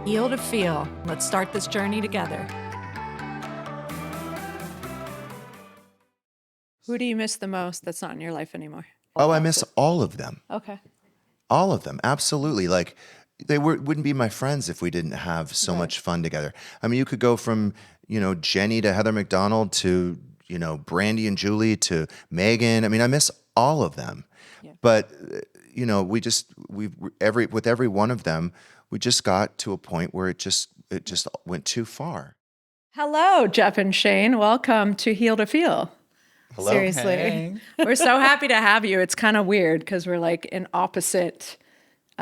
Heal to feel. Let's start this journey together. Who do you miss the most that's not in your life anymore? Oh, I miss all of them. Okay. All of them. Absolutely. Like they wouldn't be my friends if we didn't have so much fun together. I mean, you could go from, Jenny to Heather McDonald to, Brandy and Julie to Megan. I mean, I miss all of them. Yeah. But, with every one of them, we just got to a point where it just went too far. Hello, Jeff and Shane. Welcome to Heal to Feel. Hello. Seriously. Hey. We're so happy to have you. It's kind of weird because we're like in opposite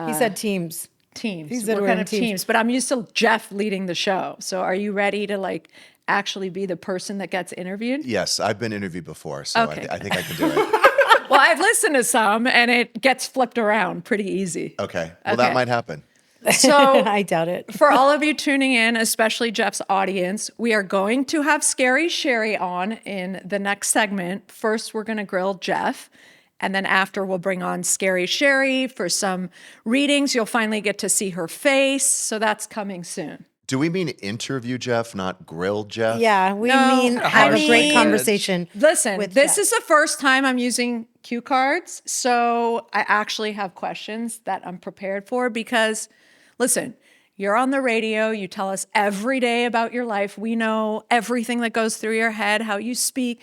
He said teams. teams. He said we're we're kind in of teams. teams, but I'm used to Jeff leading the show. So are you ready to actually be the person that gets interviewed? Yes, I've been interviewed before, so Okay. I think I can do it. Well, I've listened to some and it gets flipped around pretty easy. Okay. Well, that might happen. So I doubt it. for all of you tuning in, especially Jeff's audience, we are going to have Scary Sherry on in the next segment. First, we're going to grill Jeff. And then after, we'll bring on Scary Sherry for some readings. You'll finally get to see her face. So that's coming soon. Do we mean interview Jeff, not grill Jeff? Yeah, we No, mean I have a great mean- conversation. Listen, with this Jeff. is the first time I'm using cue cards. So I actually have questions that I'm prepared for because, listen, you're on the radio. You tell us every day about your life. We know everything that goes through your head, how you speak.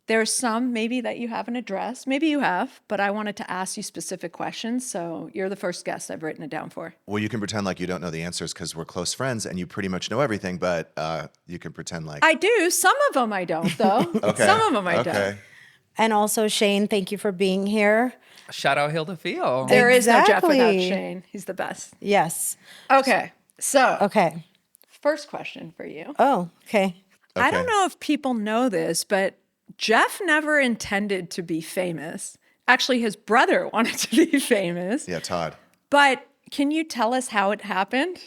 There's some maybe that you haven't addressed. Maybe you have, but I wanted to ask you specific questions. So you're the first guest I've written it down for. Well, you can pretend like you don't know the answers because we're close friends and you pretty much know everything, but you can pretend like... I do. Some of them I don't, though. Okay. Some of them I don't. Okay. And also, Shane, thank you for being here. Shout out Heal to Feel. There is no Jeff without Exactly. Shane. He's the best. Yes. Okay. So, Okay. first question for you. Oh, okay. I don't know if people know this, but Jeff never intended to be famous. Actually, his brother wanted to be famous. Yeah, Todd. But can you tell us how it happened?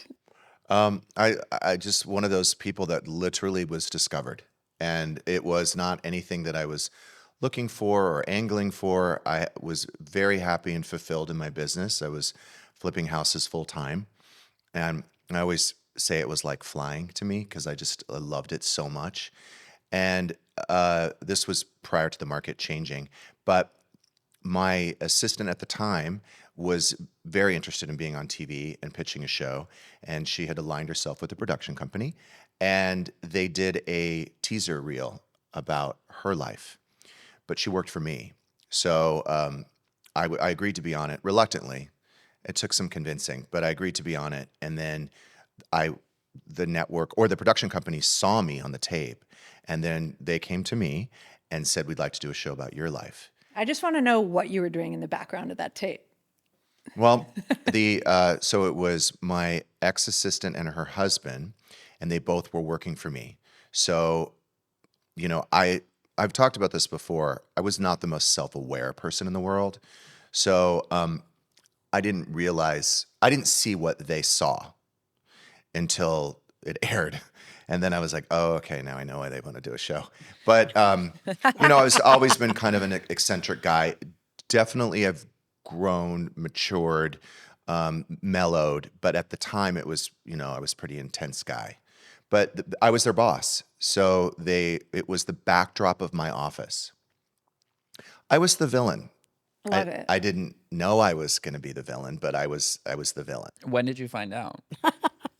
I just one of those people that literally was discovered. And it was not anything that I was looking for or angling for. I was very happy and fulfilled in my business. I was flipping houses full time. And I always say it was like flying to me because I loved it so much. And this was prior to the market changing. But my assistant at the time was very interested in being on TV and pitching a show. And she had aligned herself with a production company. And they did a teaser reel about her life. But she worked for me. So I agreed to be on it reluctantly. It took some convincing, but I agreed to be on it. And then the network or the production company saw me on the tape. And then they came to me and said, we'd like to do a show about your life. I just want to know what you were doing in the background of that tape. Well, so it was my ex-assistant and her husband, and they both were working for me. So, I've talked about this before. I was not the most self-aware person in the world. So I didn't see what they saw until it aired. And then I was like, oh, okay, now I know why they want to do a show. But, I've always been kind of an eccentric guy. Definitely have grown, matured, mellowed. But at the time it was, I was a pretty intense guy. But I was their boss. So it was the backdrop of my office. I was the villain. Love it. I didn't know I was going to be the villain, but I was the villain. When did you find out?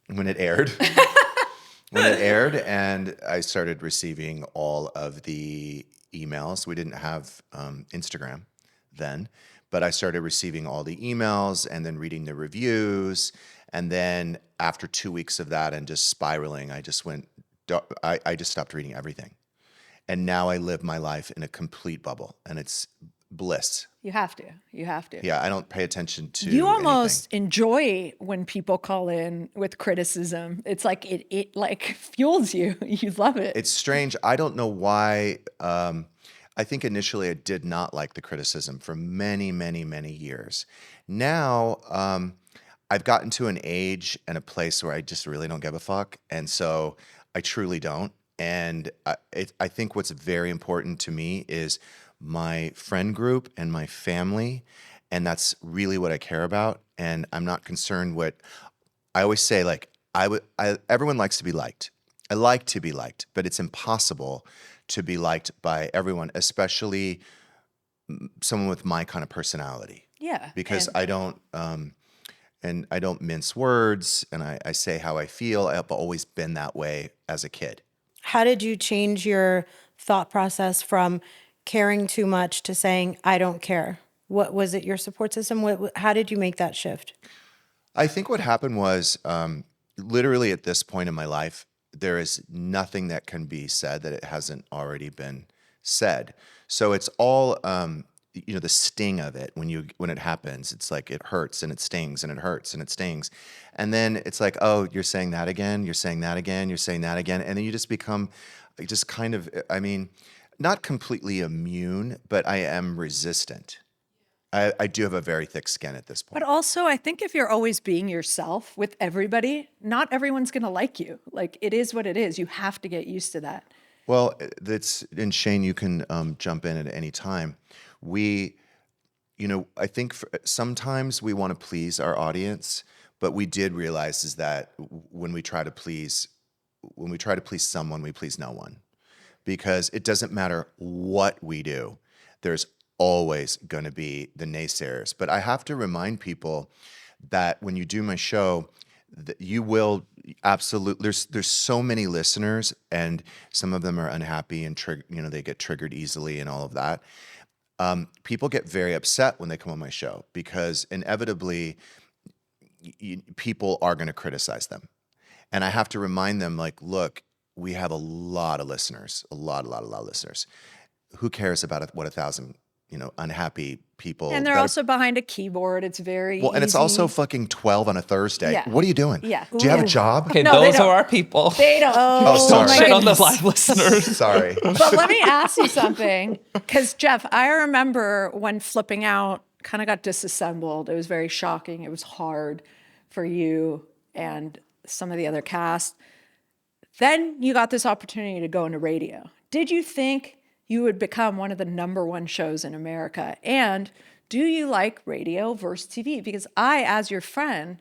When it aired. And I started receiving all of the emails. We didn't have Instagram then, but I started receiving all the emails and then reading the reviews. And then after 2 weeks of that and just spiraling, I just stopped reading everything. And now I live my life in a complete bubble, and it's bliss. You have to. Yeah, I don't pay attention to You almost enjoy when people call in with criticism. It's like it like fuels you. You love it. It's strange. I don't know why. I think initially I did not like the criticism for many, many, many years. Now I've gotten to an age and a place where I just really don't give a fuck. And so I truly don't. And I think what's very important to me is my friend group and my family. And that's really what I care about. And I'm not concerned I always say like everyone likes to be liked. I like to be liked, but it's impossible to be liked by everyone, especially someone with my kind of personality. Yeah. Because and I don't and I don't mince words, and I say how I feel. I've always been that way as a kid. How did you change your thought process from caring too much to saying, I don't care? What was it, your support system? How did you make that shift? I think what happened was literally at this point in my life, there is nothing that can be said that it hasn't already been said. So it's all the sting of it when it happens. It's like it hurts and it stings and it hurts and it stings, and then it's like, oh, you're saying that again, you're saying that again, you're saying that again, and then you just become just kind of, I mean, not completely immune, but I am resistant. I do have a very thick skin at this point. But also, I think if you're always being yourself with everybody, not everyone's going to like you. Like, it is what it is. You have to get used to that. Well, and Shane, you can jump in at any time. I think sometimes we want to please our audience, but we did realize is that when we try to please someone, we please no one, because it doesn't matter what we do. There's always going to be the naysayers. But I have to remind people that when you do my show, that you will absolutely. There's so many listeners, and some of them are unhappy and they get triggered easily and all of that. People get very upset when they come on my show because inevitably people are going to criticize them, and I have to remind them, like, look, we have a lot of listeners, a lot of listeners. Who cares about what 1,000 unhappy people? And they're also behind a keyboard. It's very well, and it's easy. also fucking 12 on a Thursday. Yeah. What are you doing? Yeah. Do you have a job? Okay, No, they those don't. are our people. They don't. Oh, sorry. Shit on the live listeners. Sorry. But let me ask you something. Because, Jeff, I remember when Flipping Out kind of got disassembled. It was very shocking. It was hard for you and some of the other cast. Then you got this opportunity to go into radio. Did you think you would become one of the #1 shows in America? And do you like radio versus TV? Because I, as your friend,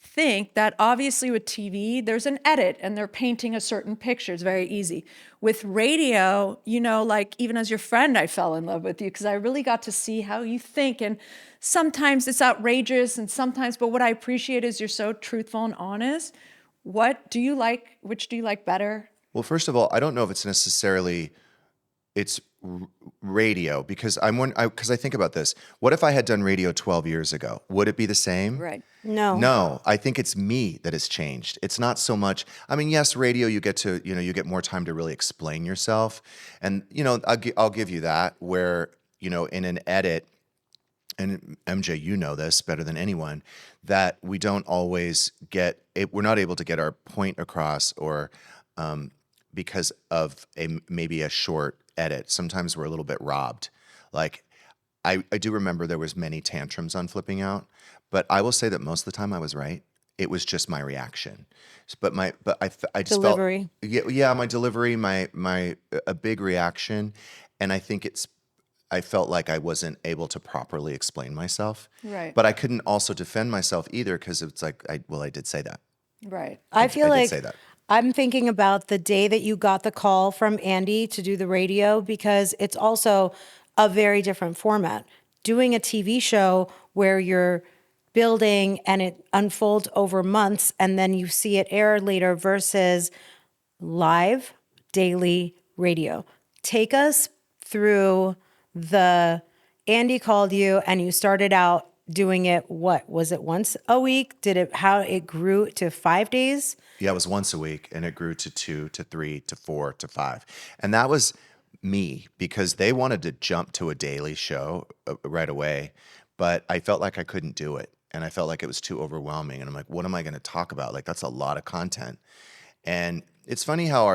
think that obviously with TV, there's an edit and they're painting a certain picture. It's very easy. With radio, like even as your friend, I fell in love with you because I really got to see how you think. And sometimes it's outrageous but what I appreciate is you're so truthful and honest. What do you like? Which do you like better? Well, first of all, I don't know if it's necessarily it's radio, because because I think about this. What if I had done radio 12 years ago? Would it be the same? Right. No. No, I think it's me that has changed. It's not so much. I mean, yes, radio, you get to, you get more time to really explain yourself. And, I'll give you that, where, in an edit, and MJ, you know this better than anyone, that we don't always get it. We're not able to get our point across, or because of maybe a short edit. Sometimes we're a little bit robbed. Like, I do remember there was many tantrums on Flipping Out, but I will say that most of the time I was right. It was just my reaction. But I just Delivery. felt, yeah, my delivery, a big reaction, and I felt like I wasn't able to properly explain myself. Right. But I couldn't also defend myself either, because it's like, I did say that. Right. I feel I did like say that. I'm thinking about the day that you got the call from Andy to do the radio, because it's also a very different format. Doing a TV show where you're building and it unfolds over months and then you see it air later versus live daily radio. Take us through Andy called you and you started out doing it. What was it, once a week? How it grew to 5 days? Yeah, it was once a week, and it grew to 2 to 3 to 4 to 5. And that was me, because they wanted to jump to a daily show right away, but I felt like I couldn't do it. And I felt like it was too overwhelming. And I'm like, what am I going to talk about? Like, that's a lot of content. And it's funny how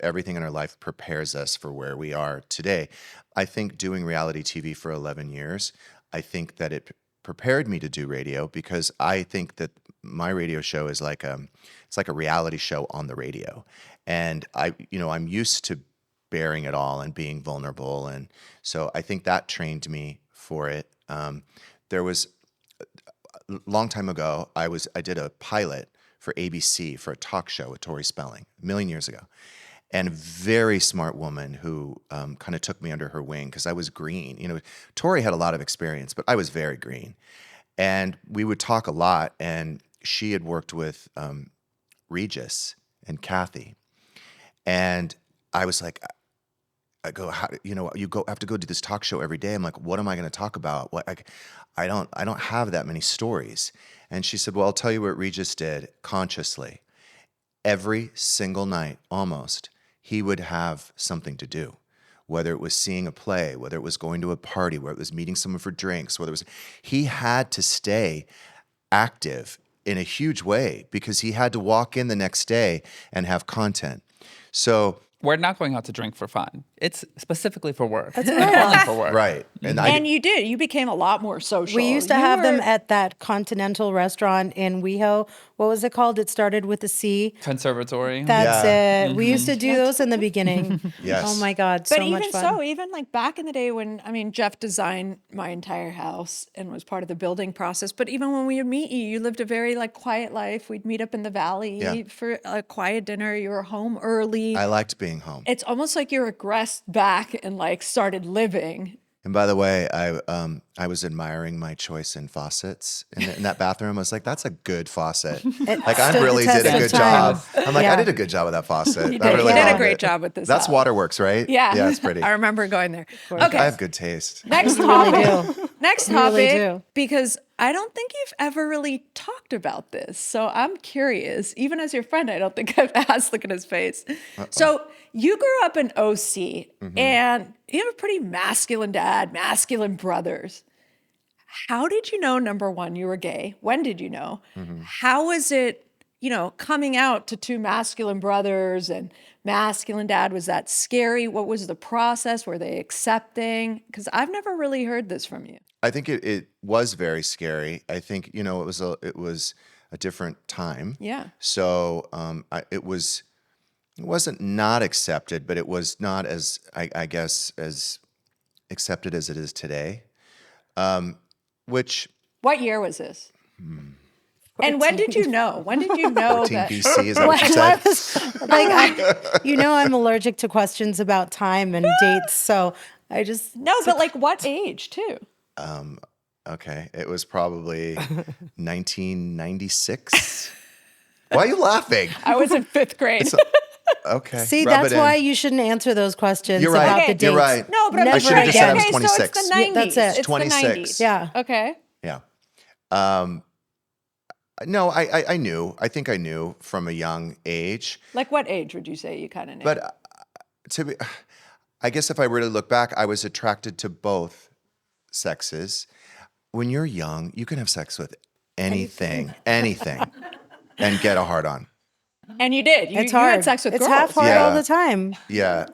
everything in our life prepares us for where we are today. I think doing reality TV for 11 years, I think that it prepared me to do radio, because I think that my radio show is it's like a reality show on the radio. And I'm used to bearing it all and being vulnerable. And so I think that trained me for it. There was a long time ago, I did a pilot for ABC for a talk show with Tori Spelling a million years ago. And a very smart woman who kind of took me under her wing because I was green. You know, Tori had a lot of experience, but I was very green. And we would talk a lot. And she had worked with Regis and Kathy. And I was like, I go, how, you know, have to go do this talk show every day. I'm like, what am I going to talk about? What I don't have that many stories. And she said, well, I'll tell you what Regis did consciously. Every single night, almost, he would have something to do, whether it was seeing a play, whether it was going to a party, whether it was meeting someone for drinks, he had to stay active in a huge way because he had to walk in the next day and have content. So We're not going out to drink for fun. It's specifically for work. That's And only for work. right. And you did. You became a lot more social. We used to You have them were- at that continental restaurant in WeHo. What was it called? It started with a C. Conservatory. That's Yeah. it. We used to do those in the beginning. Yes. Oh my God, But so even much fun. so, even like back in the day when, I mean, Jeff designed my entire house and was part of the building process. But even when we would meet you, you lived a very like quiet life. We'd meet up in the valley Yeah. for a quiet dinner. You were home early. I liked being home. It's almost like you regressed back and like started living. And by the way, I was admiring my choice in faucets in that bathroom. I was like, that's a good faucet. Like I stood the really test did a of good time. job. I'm like, Yeah. I did a good job with that faucet. You I did, really you did a loved great it. job with this. That's house. Waterworks, right? Yeah. Yeah, it's pretty. I remember going there. I Okay. have good taste. Next really topic. Next You really topic. do. Because I don't think you've ever really talked about this. So I'm curious. Even as your friend, I don't think I've asked. Look at his face. So you grew up in OC and you have a pretty masculine dad, masculine brothers. How did you know, number one, you were gay? When did you know? How was it, you know, coming out to two masculine brothers and masculine dad? Was that scary? What was the process? Were they accepting? Because I've never really heard this from you. I think it was very scary. I think, you know, it was a different time. Yeah. So it wasn't not accepted, but it was not as, I guess, as accepted as it is today. Which What year was this? And when did you know? When did you know 14 that? BC, is that what you said? You know, I'm allergic to questions about time and dates, so I just No, but like what age too? Okay, it was probably 1996. Why are you laughing? I was in fifth grade. Okay. see. rub That's it in. why you shouldn't answer those questions You're right. about Okay. the dates. You're right. No, but I'm Never just trying to just said I get was okay, so 26. it's the 90s. that's it. It's 26. the 90s. Yeah. Okay. Yeah. No, I knew. I think I knew from a young age. Like what age would you say you kind of knew? But I guess if I really look back, I was attracted to both sexes. When you're young, you can have sex with anything, and get a hard on. and you did. It's you hard. had sex with it's girls. half hard Yeah. all the time. Yeah.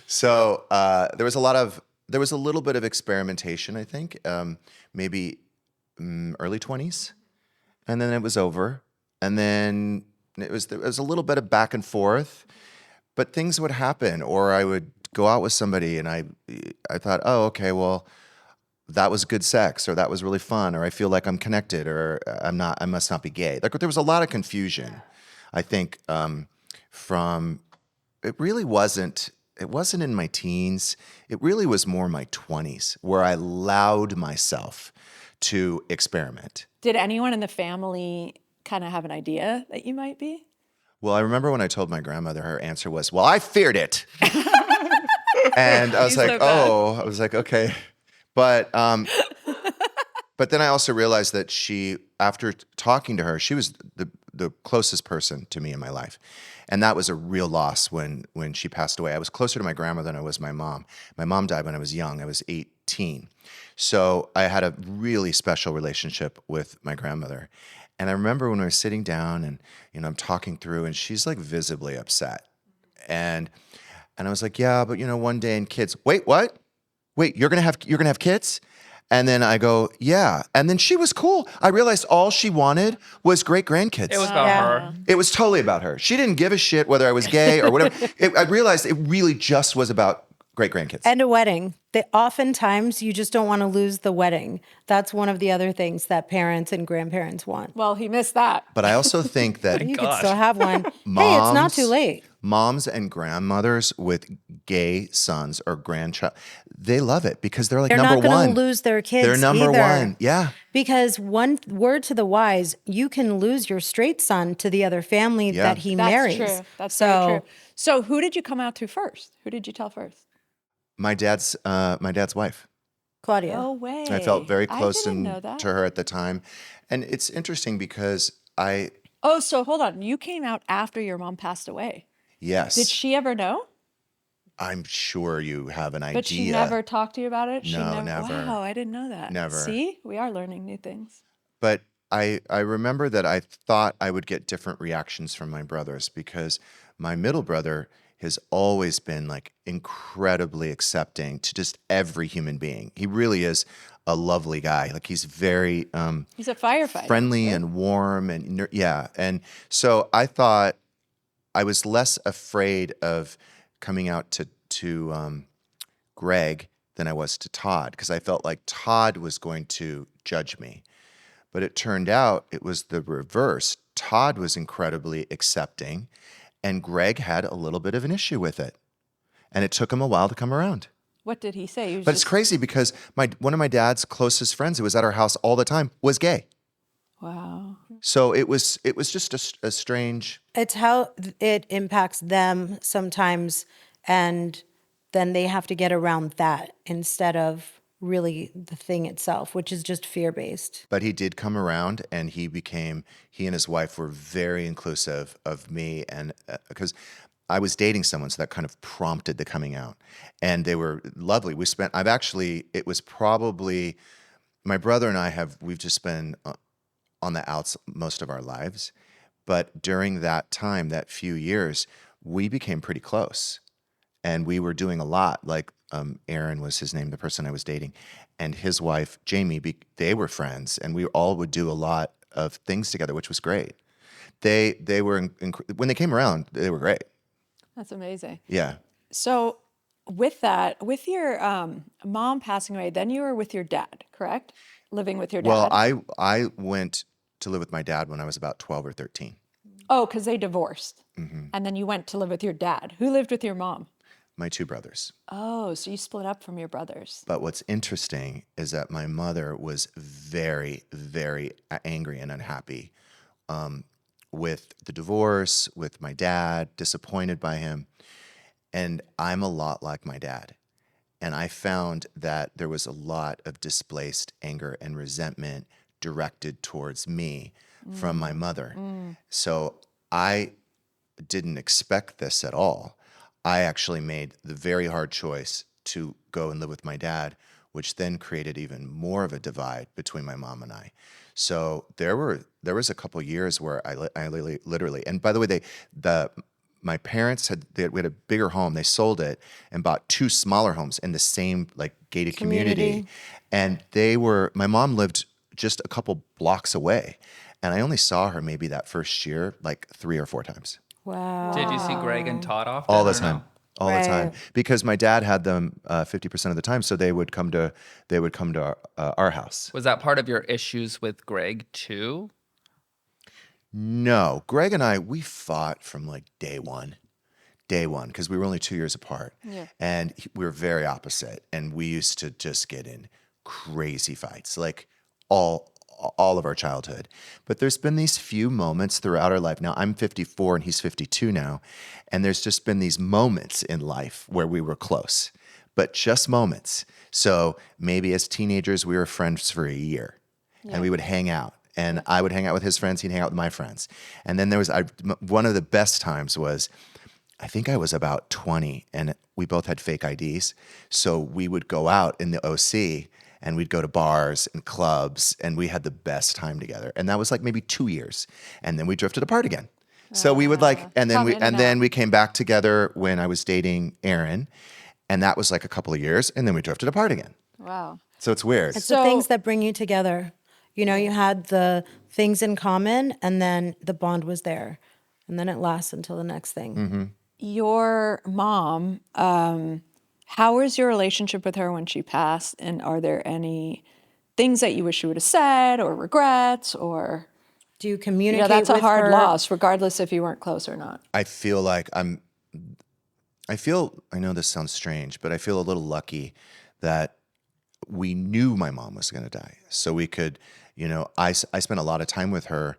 So there was a little bit of experimentation, I think, maybe early 20s, and then it was over, and then there was a little bit of back and forth, but things would happen, or I would go out with somebody, and I thought, oh, okay, well, that was good sex, or that was really fun, or I feel like I'm connected, or I must not be gay. Like there was a lot of confusion, I think, from. It wasn't in my teens. It really was more my 20s where I allowed myself to experiment. Did anyone in the family kind of have an idea that you might be? Well, I remember when I told my grandmother, her answer was, well, I feared it. And I was You're like, so bad. I was like, okay. But then I also realized that after talking to her, she was the closest person to me in my life. And that was a real loss when she passed away. I was closer to my grandmother than I was my mom. My mom died when I was young. I was 18. So I had a really special relationship with my grandmother. And I remember when we were sitting down and, you know, I'm talking through and she's like visibly upset. And I was like, yeah, but you know, one day in kids, wait, what? Wait, you're gonna have kids? And then I go, yeah. And then she was cool. I realized all she wanted was great grandkids. It was about her. It was totally about her. She didn't give a shit whether I was gay or whatever. I realized it really just was about great grandkids. And a wedding. Oftentimes, you just don't want to lose the wedding. That's one of the other things that parents and grandparents want. Well, he missed that. But I also think that You could gosh. still have one. Hey, it's not too late. moms and grandmothers with gay sons or grandchild, they love it because they're like They're number not going one. to lose their kids They're number either. one. Yeah. Because one word to the wise, you can lose your straight son to the other family Yeah. that he That's marries. true. That's very true. So who did you come out to first? Who did you tell first? My dad's wife. Claudia. No way. I felt very close I didn't know that. to her at the time. And it's interesting because Oh, so hold on. You came out after your mom passed away. yes. Did she ever know? I'm sure you have an idea. But she never talked to you about it? No, never. Wow, I didn't know that. Never. See? We are learning new things. But I remember that I thought I would get different reactions from my brothers because my middle brother has always been like incredibly accepting to just every human being. He really is a lovely guy. Like he's very He's a firefighter. friendly and warm and yeah. And so I thought I was less afraid of coming out to Greg than I was to Todd because I felt like Todd was going to judge me. But it turned out it was the reverse. Todd was incredibly accepting, and Greg had a little bit of an issue with it. And it took him a while to come around. What did he say? He was But it's crazy because one of my dad's closest friends who was at our house all the time was gay. Wow. So it was just a strange. It's how it impacts them sometimes, and then they have to get around that instead of really the thing itself, which is just fear-based. But he did come around, and he and his wife were very inclusive of me, and because I was dating someone, so that kind of prompted the coming out, and they were lovely. It was probably my brother and we've just been on the outs most of our lives, but during that time, that few years, we became pretty close, and we were doing a lot. Like Aaron was his name, the person I was dating, and his wife Jamie. They were friends, and we all would do a lot of things together, which was great. They were when they came around, they were great. That's amazing. Yeah. So with that, with your mom passing away, then you were with your dad, correct? Living with your dad. Well, I went to live with my dad when I was about 12 or 13. Oh, because they divorced. Mm-hmm. And then you went to live with your dad. Who lived with your mom? My two brothers. Oh, so you split up from your brothers. But what's interesting is that my mother was very, very angry and unhappy with the divorce, with my dad, disappointed by him. And I'm a lot like my dad. And I found that there was a lot of displaced anger and resentment directed towards me from my mother. So I didn't expect this at all. I actually made the very hard choice to go and live with my dad, which then created even more of a divide between my mom and I. So there was a couple years where I literally, and by the way, my parents we had a bigger home. They sold it and bought two smaller homes in the same like gated community. And my mom lived just a couple blocks away. And I only saw her maybe that first year, like 3 or 4 times. Wow. Did you see Greg and Todd often? All the or no? time. All the time. Right. Because my dad had them 50% of the time. So they would come to our house. Was that part of your issues with Greg too? No, Greg and I, we fought from like day one, because we were only 2 years apart. Yeah. And we were very opposite. And we used to just get in crazy fights, like all of our childhood. But there's been these few moments throughout our life. Now, I'm 54 and he's 52 now. And there's just been these moments in life where we were close, but just moments. So maybe as teenagers, we were friends for a year and we would hang out. And I would hang out with his friends. He'd hang out with my friends. And then one of the best times was, I think I was about 20 and we both had fake IDs. So we would go out in the OC and we'd go to bars and clubs and we had the best time together. And that was like maybe 2 years. And then we drifted apart again. So we would then we came back together when I was dating Aaron. And that was like a couple of years. And then we drifted apart again. Wow. So it's weird. It's the things that bring you together. You know, you had the things in common and then the bond was there. And then it lasts until the next thing. Mm-hmm. Your mom How was your relationship with her when she passed? And are there any things that you wish you would have said or regrets or, Do you communicate that's a with hard her? loss, regardless if you weren't close or not. I feel like I know this sounds strange, but I feel a little lucky that we knew my mom was going to die. So we could, I spent a lot of time with her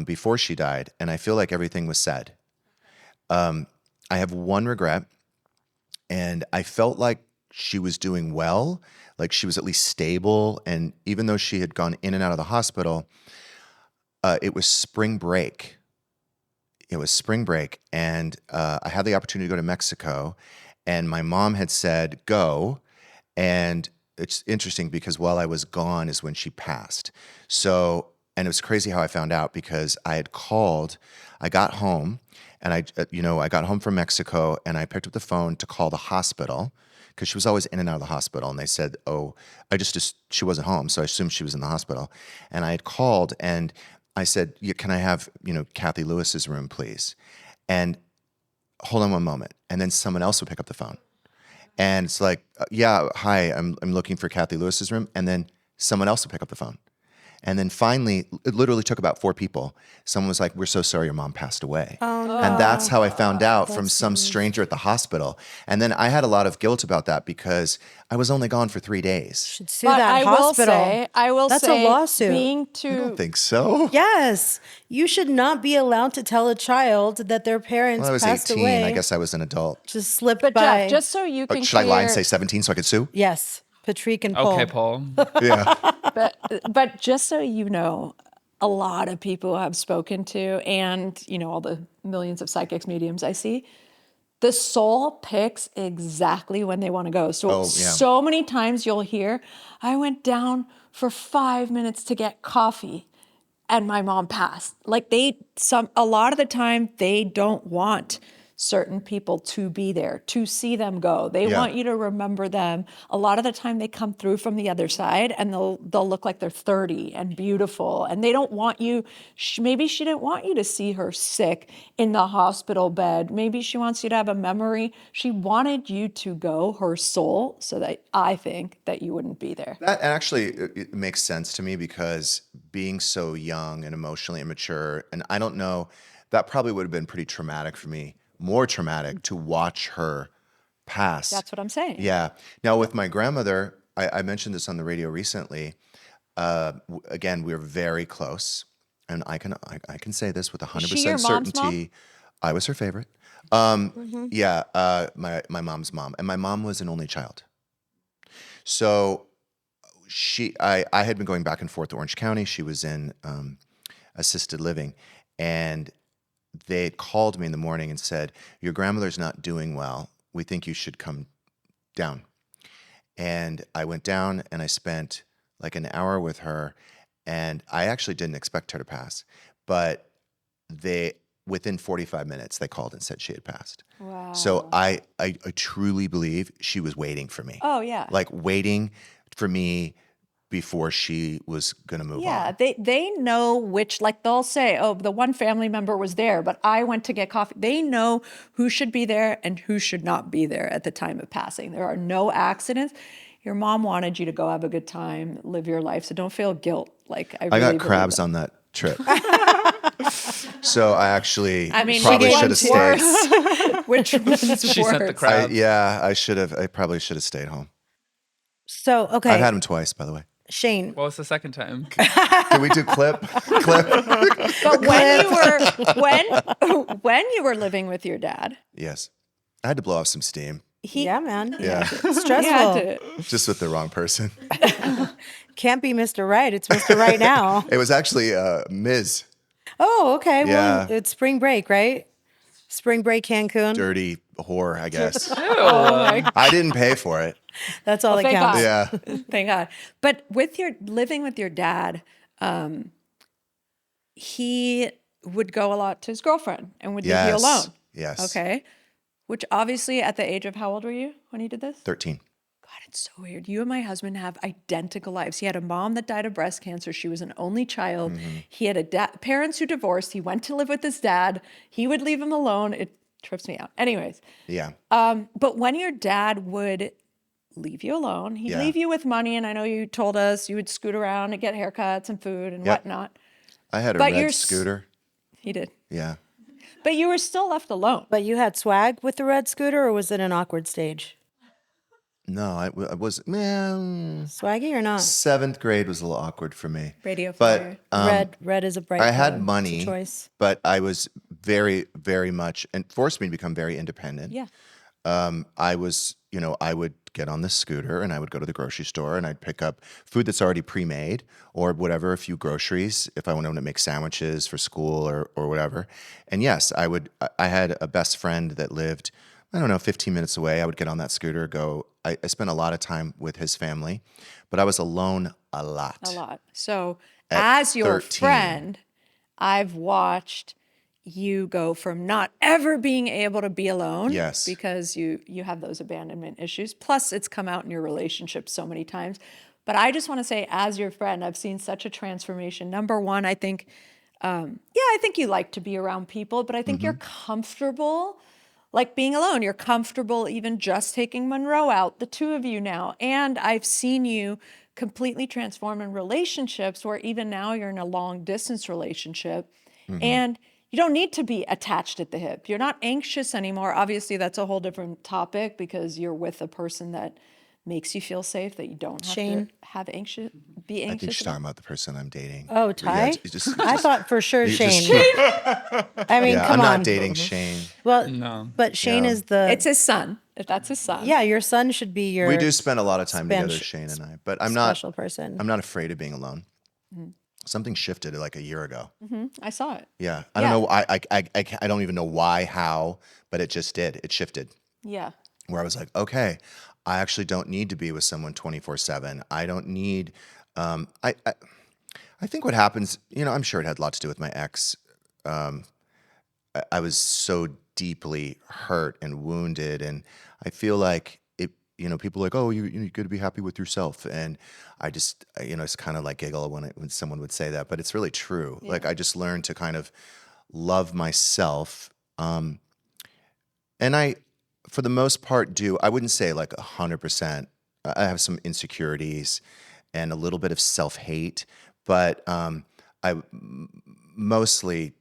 before she died, and I feel like everything was said. I have one regret, and I felt like she was doing well, like she was at least stable. And even though she had gone in and out of the hospital, it was spring break. And I had the opportunity to go to Mexico, and my mom had said, go. And it's interesting because while I was gone is when she passed. So, and it was crazy how I found out because I got home, and I got home from Mexico, and I picked up the phone to call the hospital because she was always in and out of the hospital. And they said, she wasn't home. So I assumed she was in the hospital. And I had called, and I said, can I have, Kathy Lewis's room, please? And hold on one moment. And then someone else would pick up the phone. And it's like, yeah, hi, I'm looking for Kathy Lewis's room. And then someone else would pick up the phone. And then finally, it literally took about 4 people. Someone was like, we're so sorry your mom passed away. Oh, no. And that's how I found out from some stranger at the hospital. And then I had a lot of guilt about that because I was only gone for 3 days. Should sue But that hospital. I will That's say, a lawsuit. being I don't too, think so. Yes. You should not be allowed to tell a child that their parents Well, I was passed 18. away. I guess I was an adult. Just slipped but by. Jeff, just so you can Should I lie and clear- say 17 so I could sue? Yes. Patrick and Paul. Okay, Paul. Yeah. But just so you know, a lot of people I've spoken to, and all the millions of psychics, mediums I see, the soul picks exactly when they want to go. So so many times you'll hear, I went down for 5 minutes to get coffee, and my mom passed. Like a lot of the time they don't want certain people to be there, to see them go. They want you to remember them. A lot of the time they come through from the other side, and they'll look like they're 30 and beautiful, and they don't want you, maybe she didn't want you to see her sick in the hospital bed. Maybe she wants you to have a memory. She wanted you to go, her soul, so that I think that you wouldn't be there. That actually it makes sense to me because being so young and emotionally immature, and I don't know, that probably would have been pretty traumatic for me, more traumatic to watch her pass. That's what I'm saying. Yeah. Now with my grandmother, I mentioned this on the radio recently. Again, we're very close, and I can say this with 100% she your mom's certainty. mom? I was her favorite. Yeah, my mom's mom, and my mom was an only child. So I had been going back and forth to Orange County. She was in assisted living, and they called me in the morning and said, your grandmother's not doing well. We think you should come down. And I went down and I spent like an hour with her, and I actually didn't expect her to pass, but within 45 minutes, they called and said she had passed. Wow. So I truly believe she was waiting for me. Oh, yeah. Like waiting for me before she was going to move Yeah, on. they know which, like they'll say, oh, the one family member was there, but I went to get coffee. They know who should be there and who should not be there at the time of passing. There are no accidents. Your mom wanted you to go have a good time, live your life, so don't feel guilt. Like I got really crabs on that trip. So I actually mean, probably which should have one's stayed. worse? Which one's She sent the worse? crowd. I should have. I probably should have stayed home. So, okay. I've had them twice, by the way. Shane. What was the second time? Can we do clip? But when you were living with your dad, Yes. I had to blow off some steam. Yeah, man. Yeah. Stressful. he had to. Just with the wrong person. Can't be Mr. Right. It's Mr. Right now. It was actually Ms. Oh, okay. Yeah. Well, it's spring break, right? Spring break Cancun. Dirty whore, I guess. Oh my I didn't pay for it. That's all that thank counts. God. Yeah. Thank God. But with your living with your dad, he would go a lot to his girlfriend and would leave you Yes. alone. Yes. Okay. Which obviously at the age of how old were you when he did this? 13. God, it's so weird. You and my husband have identical lives. He had a mom that died of breast cancer. She was an only child. He had parents who divorced. He went to live with his dad. He would leave him alone. It trips me out. Anyways, Yeah. but when your dad would leave you alone, he'd Yeah. leave you with money, and I know you told us you would scoot around and get haircuts and food and Yep. whatnot. I had a But red scooter. He did. Yeah. But you were still left alone. But you had swag with the red scooter, or was it an awkward stage? No, I was, man, Swaggy or not? 7th grade was a little awkward for me. Radio flyer. But Red is a bright I color. had It's a money, choice. but I was very, very much, and forced me to become very independent. Yeah. I was, I would get on the scooter and I would go to the grocery store and I'd pick up food that's already pre-made or whatever, a few groceries if I wanted to make sandwiches for school or whatever. And yes, I had a best friend that lived, I don't know, 15 minutes away. I would get on that scooter, I spent a lot of time with his family, but I was alone a lot. A lot. So At as your 13. friend, I've watched you go from not ever being able to be alone. Yes. Because you have those abandonment issues. Plus it's come out in your relationship so many times. But I just want to say, as your friend, I've seen such a transformation. Number one, I think, I think you like to be around people, but I think you're comfortable like being alone. You're comfortable even just taking Monroe out, the two of you now. And I've seen you completely transform in relationships where even now you're in a long distance relationship and you don't need to be attached at the hip. You're not anxious anymore. Obviously, that's a whole different topic because you're with a person that makes you feel safe, that you don't have Shane. to have be I think anxious she's about. talking about the person I'm dating. Oh, But Ty? it's just- I thought for sure you just- Shane. I mean, yeah, come I'm on. not dating Shane. Well, No. but Shane Yeah. is the. It's his son, if that's his son. Yeah, your son should be your. We do spend a lot of time together, Spench- Shane and I. But I'm not special person. I'm not afraid of being alone. Something shifted like a year ago. I saw it. Yeah, I don't know. I don't even know why, how, but it just did. It shifted. Yeah. Where I was like, okay, I actually don't need to be with someone 24/7. I don't need. I think what happens, I'm sure it had a lot to do with my ex. I was so deeply hurt and wounded, and I feel like it. People are like, oh, you got to be happy with yourself, and I just, it's kind of like giggle when someone would say that, but it's really true. Like I just learned to kind of love myself, and I, for the most part, do. I wouldn't say like 100%. I have some insecurities and a little bit of self-hate, but I mostly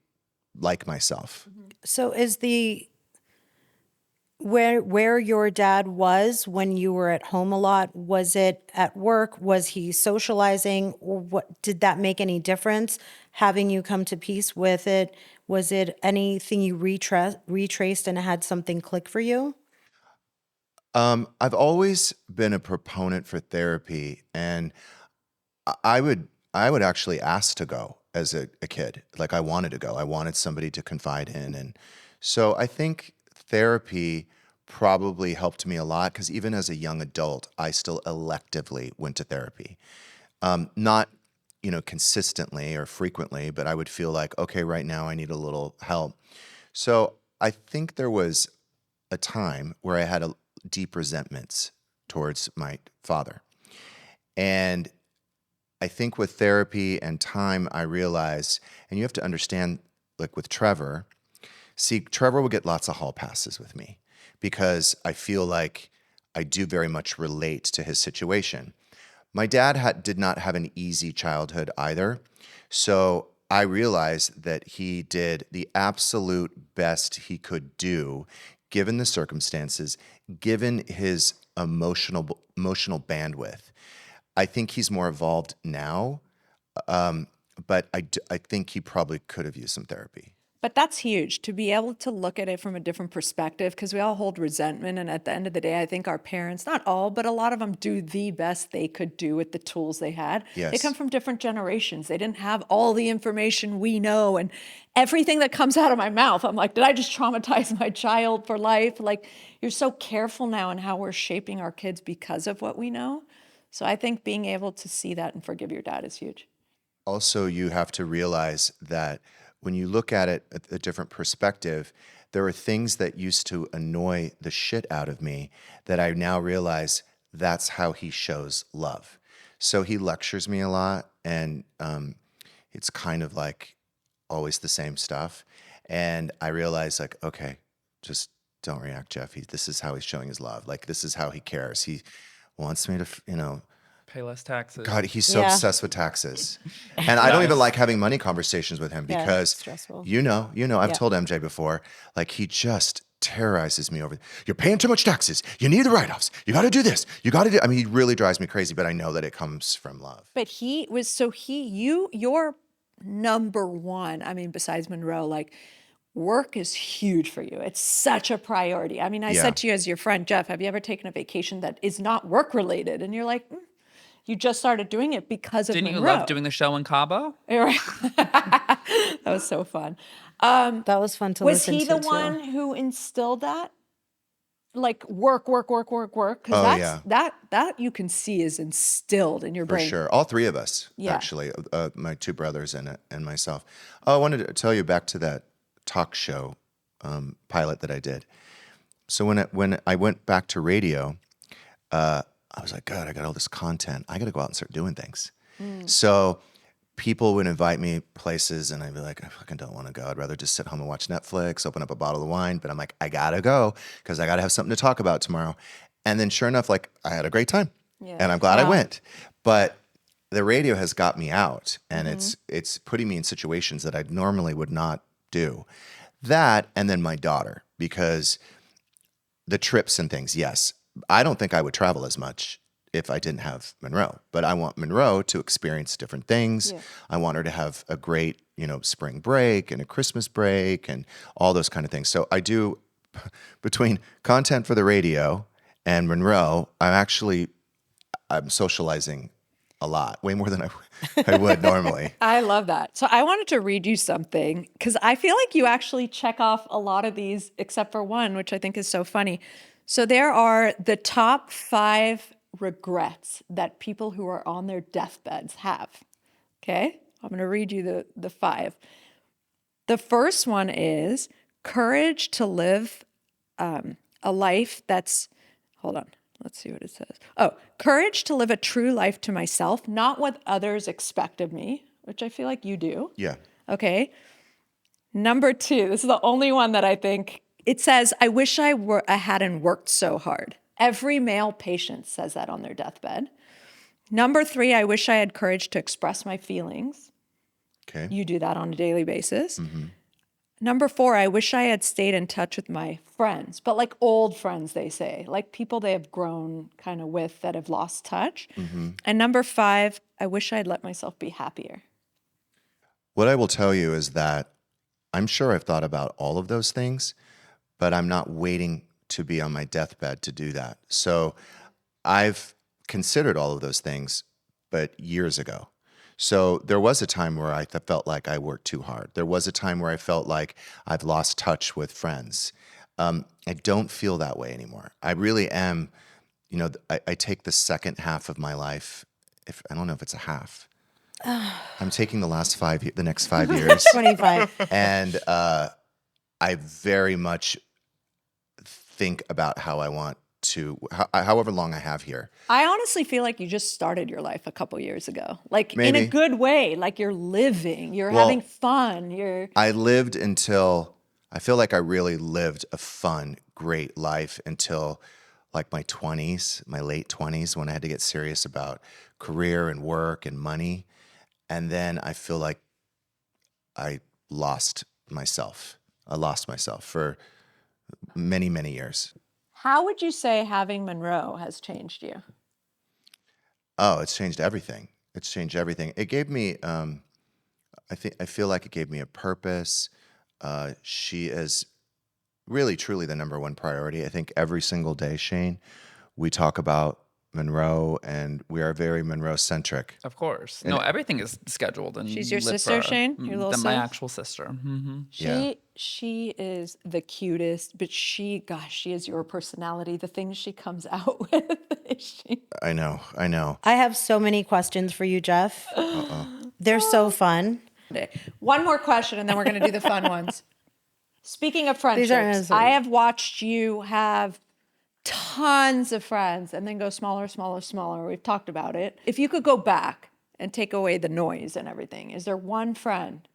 like myself. So is the where your dad was when you were at home a lot? Was it at work? Was he socializing? Or what did that make any difference? Having you come to peace with it? Was it anything you retraced and had something click for you? I've always been a proponent for therapy, and I would actually ask to go as a kid. Like I wanted to go. I wanted somebody to confide in, and so I think therapy probably helped me a lot because even as a young adult, I still electively went to therapy. Not consistently or frequently, but I would feel like, okay, right now I need a little help. So I think there was a time where I had deep resentments towards my father. And I think with therapy and time, I realized, and you have to understand, like with Trevor, Trevor will get lots of hall passes with me because I feel like I do very much relate to his situation. My dad did not have an easy childhood either. So I realized that he did the absolute best he could do, given the circumstances, given his emotional bandwidth. I think he's more evolved now, but I think he probably could have used some therapy. But that's huge to be able to look at it from a different perspective because we all hold resentment. And at the end of the day, I think our parents, not all, but a lot of them do the best they could do with the tools they had. Yes. They come from different generations. They didn't have all the information we know. And everything that comes out of my mouth, I'm like, did I just traumatize my child for life? Like, you're so careful now in how we're shaping our kids because of what we know. So I think being able to see that and forgive your dad is huge. Also, you have to realize that when you look at it at a different perspective, there are things that used to annoy the shit out of me that I now realize that's how he shows love. So he lectures me a lot, and it's kind of like always the same stuff. And I realize, like, okay, just don't react, Jeff. This is how he's showing his love. Like, this is how he cares. He wants me to, Pay less taxes. God, he's so Yeah. obsessed with taxes. And I don't even Nice. like having money conversations with him Yeah, it's because, stressful. I've told MJ before, like, he just terrorizes me over, you're paying too much taxes. You need the write-offs. You got to do this. You got to do, I mean, he really drives me crazy, but I know that it comes from love. But you're number one. I mean, besides Monroe, like work is huge for you. It's such a priority. I mean, I Yeah. said to you as your friend, Jeff, have you ever taken a vacation that is not work related? And you're like, you just started doing it because of Didn't you Monroe. love doing the show in Cabo? Right. That was so fun. That was fun to Was listen he to the too. one who instilled that? Like work? Because Oh, yeah. that you can see is instilled in your For brain. sure. All three of us, Yeah. actually, my two brothers and myself. Oh, I wanted to tell you back to that talk show pilot that I did. So when I went back to radio, I was like, God, I got all this content. I got to go out and start doing things. So people would invite me places and I'd be like, I fucking don't want to go. I'd rather just sit home and watch Netflix, open up a bottle of wine. But I'm like, I got to go because I got to have something to talk about tomorrow. And then sure enough, like I had a great time and I'm glad I went. But the radio has got me out and it's putting me in situations that I normally would not do. That and then my daughter, because the trips and things, yes. I don't think I would travel as much if I didn't have Monroe, but I want Monroe to experience different things. Yeah. I want her to have a great, spring break and a Christmas break and all those kind of things. So I do, between content for the radio and Monroe, I'm socializing a lot, way more than I would normally. I love that. So I wanted to read you something because I feel like you actually check off a lot of these except for one, which I think is so funny. So there are the top 5 regrets that people who are on their deathbeds have. Okay? I'm going to read you the 5. The first one is courage to live a life that's, hold on, let's see what it says. Oh, courage to live a true life to myself, not what others expect of me, which I feel like you do. Yeah. Okay. Number 2, this is the only one that I think, it says, I wish I hadn't worked so hard. Every male patient says that on their deathbed. Number 3, I wish I had courage to express my feelings. Okay. You do that on a daily basis. Number 4, I wish I had stayed in touch with my friends, but like old friends, they say, like people they have grown kind of with that have lost touch. And number 5, I wish I'd let myself be happier. What I will tell you is that I'm sure I've thought about all of those things, but I'm not waiting to be on my deathbed to do that. So I've considered all of those things, but years ago. So there was a time where I felt like I worked too hard. There was a time where I felt like I've lost touch with friends. I don't feel that way anymore. I really am, I take the second half of my life, I don't know if it's a half. I'm taking the next 5 years. 25. And I very much think about how I want to, however long I have here. I honestly feel like you just started your life a couple years ago, like in Maybe. a good way, like you're living, you're Well, having fun, I feel like I really lived a fun, great life until like my 20s, my late 20s, when I had to get serious about career and work and money. And then I feel like I lost myself. I lost myself for many, many years. How would you say having Monroe has changed you? Oh, it's changed everything. It's changed everything. It gave me, I feel like it gave me a purpose. She is really, truly the number one priority. I think every single day, Shane, we talk about Monroe, and we are very Monroe-centric. Of course. No, everything is scheduled and She's your lit sister, for her. Shane? Your little My sis? actual sister. Yeah. She is the cutest, but she is your personality. The things she comes out with. I know. I have so many questions for you, Jeff. They're so fun. One more question, and then we're going to do the fun ones. Speaking of These aren't friendships, necessary. I have watched you have tons of friends and then go smaller, smaller, smaller. We've talked about it. If you could go back and take away the noise and everything, is there one friend,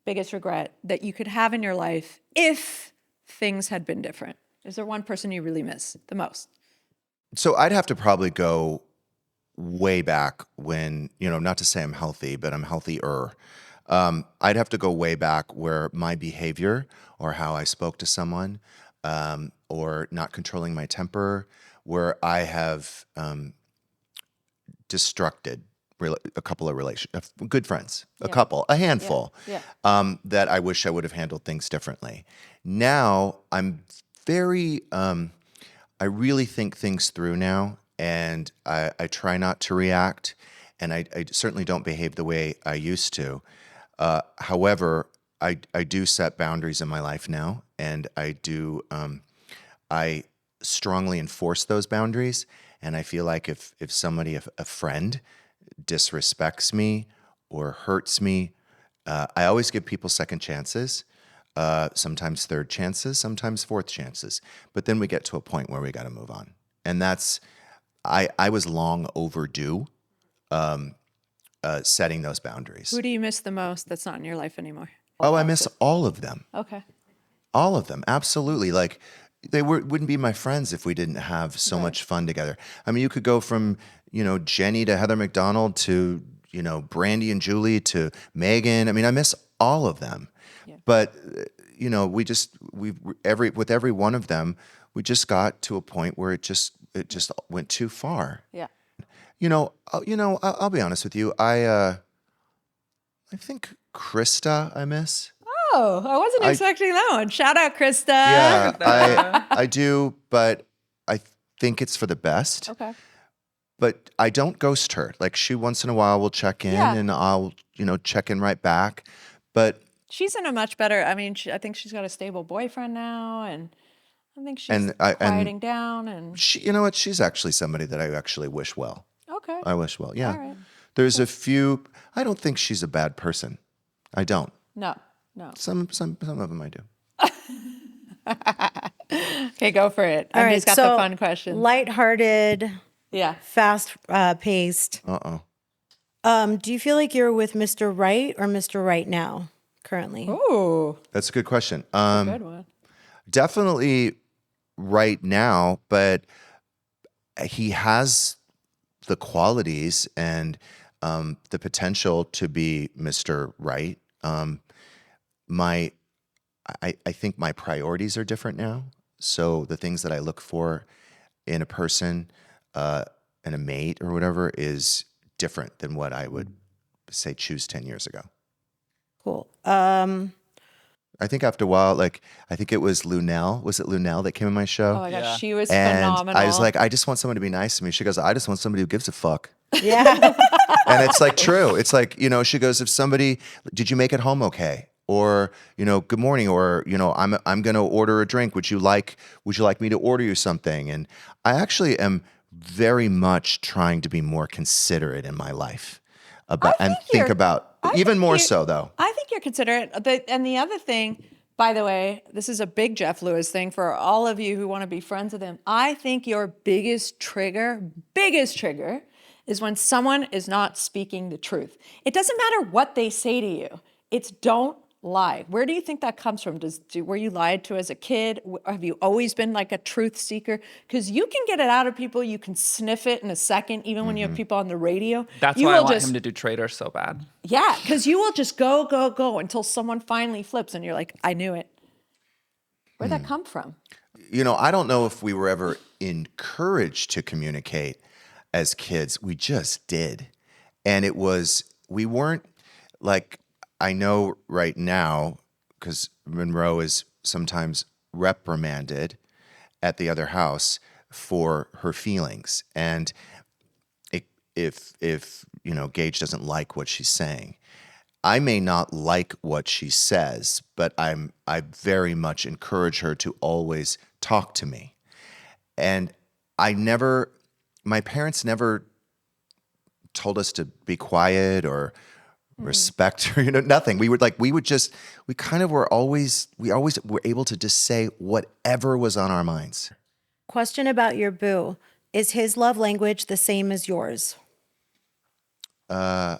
biggest regret, that you could have in your life if things had been different? Is there one person you really miss the most? So I'd have to probably go way back when, not to say I'm healthy, but I'm healthier. I'd have to go way back where my behavior or how I spoke to someone, or not controlling my temper, where I have destructed a couple of good friends, a handful, that I wish I would have handled things differently. Now I'm very, I really think things through now, and I try not to react, and I certainly don't behave the way I used to. However, I do set boundaries in my life now, and I strongly enforce those boundaries. And I feel like if somebody, a friend, disrespects me or hurts me, I always give people second chances, sometimes third chances, sometimes fourth chances. But then we get to a point where we got to move on. And I was long overdue setting those boundaries. Who do you miss the most that's not in your life anymore? Oh, I miss all of them. Okay. All of them, absolutely. Like they wouldn't be my friends if we didn't have so much fun together. I mean, you could go from Jenny to Heather McDonald to Brandy and Julie to Megan. I mean, I miss all of them. Yeah. But with every one of them, we just got to a point where it just went too far. Yeah. I'll be honest with you. I think Krista I miss. Oh, I wasn't expecting that one. Shout out, Krista. Yeah, I do, but I think it's for the best. Okay. But I don't ghost her. Like she once in a while will check in, and I'll check in right back. But she's in a much better. I mean, I think she's got a stable boyfriend now, and I think she's quieting down. And she, you know what? She's actually somebody that I actually wish well. Okay. I wish well. Yeah. All right. There's a few. I don't think she's a bad person. I don't. No. Some of them I do. Okay, go for it. All right, Andy's got the fun question. Lighthearted. Yeah. Fast paced. Do you feel like you're with Mr. Right or Mr. Right now currently? Ooh. That's a good question. Good one. Definitely right now, but he has the qualities and the potential to be Mr. Right. I think my priorities are different now. So the things that I look for in a person, in a mate or whatever, is different than what I would say choose 10 years ago. Cool. I think after a while, I think it was Lunel. Was it Lunel that came in my show? Oh my gosh, she was and phenomenal. I was like, I just want someone to be nice to me. She goes, I just want somebody who gives a fuck. Yeah. And it's like true. It's like, she goes, did you make it home okay? Or, good morning, or, I'm going to order a drink. Would you like me to order you something? And I actually am very much trying to be more considerate in my life think about even more so though. I think you're considerate. And the other thing, by the way, this is a big Jeff Lewis thing for all of you who want to be friends with him. I think your biggest trigger is when someone is not speaking the truth. It doesn't matter what they say to you. It's don't lie. Where do you think that comes from? Were you lied to as a kid? Have you always been like a truth seeker? Because you can get it out of people. You can sniff it in a second, even when you have people on the radio. That's why I want him to do Trader so bad. Yeah, because you will just go until someone finally flips and you're like, I knew it. Where'd that come from? I don't know if we were ever encouraged to communicate as kids. We just did. And we weren't like, I know right now, because Monroe is sometimes reprimanded at the other house for her feelings. And if Gage doesn't like what she's saying, I may not like what she says, but I very much encourage her to always talk to me. And my parents never told us to be quiet or respect or nothing. We always were able to just say whatever was on our minds. Question about your boo. Is his love language the same as yours? I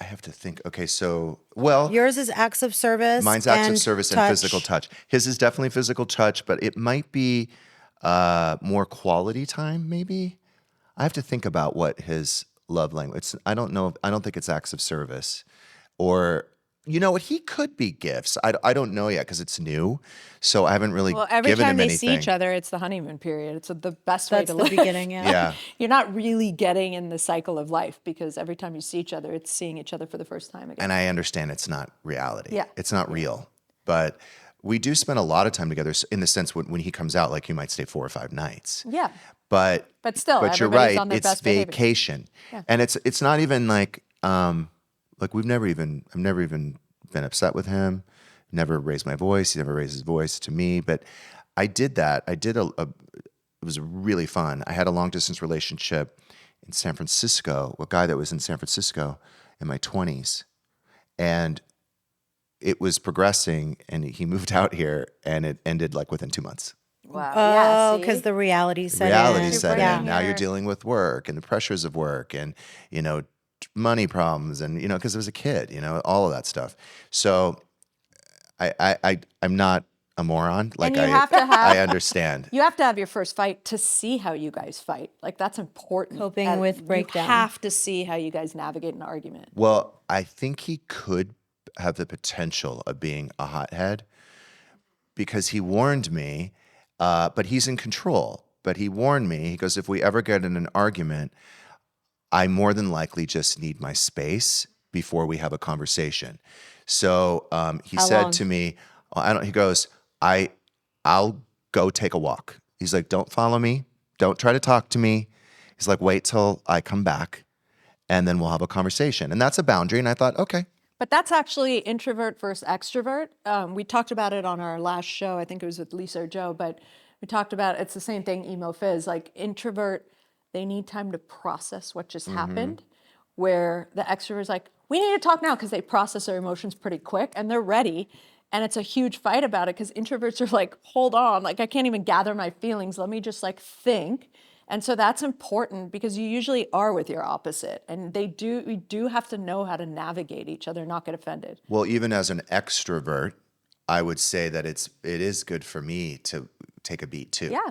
have have to think. Okay, so, well, Yours is acts of service. mine's acts of and service and touch. physical touch. His is definitely physical touch, but it might be more quality time, maybe. I have to think about what his love language. I don't know. I don't think it's acts of service, or you know what? He could be gifts. I don't know yet because it's new, so I haven't really Well, every given time him they anything. see each other, it's the honeymoon period. It's the best way That's to the live. beginning, yeah. Yeah. You're not really getting in the cycle of life because every time you see each other, it's seeing each other for the first time again. And I understand it's not reality. Yeah. It's not real. But we do spend a lot of time together in the sense when he comes out, like you might stay 4 or 5 nights. Yeah. But still, but you're everybody's right. on their It's best behavior. vacation. And it's not even like I've never even been upset with him, never raised my voice. He never raised his voice to me. But I did that. It was really fun. I had a long distance relationship in San Francisco, a guy that was in San Francisco in my 20s. And it was progressing and he moved out here and it ended like within 2 months. Wow. Oh, yeah, because see? the reality set Reality in. set Yeah. in. Now you're dealing with work and the pressures of work and, money problems and, because I was a kid, all of that stuff. So I'm not a moron. Like And you have to have- I understand. You have to have your first fight to see how you guys fight. Like that's important. Coping And with breakdown. You have to see how you guys navigate an argument. Well, I think he could have the potential of being a hothead because he warned me, but he's in control. But he warned me, he goes, if we ever get in an argument, I more than likely just need my space before we have a conversation. So he How said long? to me, he goes, I'll go take a walk. He's like, don't follow me. Don't try to talk to me. He's like, wait till I come back and then we'll have a conversation. And that's a boundary. And I thought, okay. But that's actually introvert versus extrovert. We talked about it on our last show. I think it was with Lisa or Joe, but we talked about it's the same thing, emo fizz. Like introvert, they need time to process what just happened, where the extrovert's like, we need to talk now because they process their emotions pretty quick and they're ready. And it's a huge fight about it because introverts are like, hold on, like I can't even gather my feelings. Let me just like think. And so that's important because you usually are with your opposite. And we do have to know how to navigate each other, not get offended. Well, even as an extrovert, I would say that it is good for me to take a beat too. Yeah.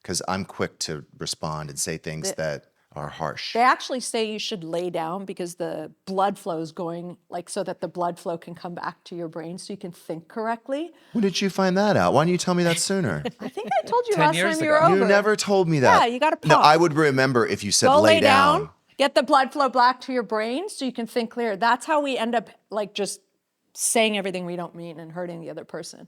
Because I'm quick to respond and say things that are harsh. They actually say you should lay down because the blood flow is going like so that the blood flow can come back to your brain so you can think correctly. When did you find that out? Why didn't you tell me that sooner? I think I told you 10 last years time you were ago. over. You never told me that. Yeah, you gotta No, pause. I would remember if you said Go lay down. get the blood flow back to your brain so you can think clear. That's how we end up like just saying everything we don't mean and hurting the other person.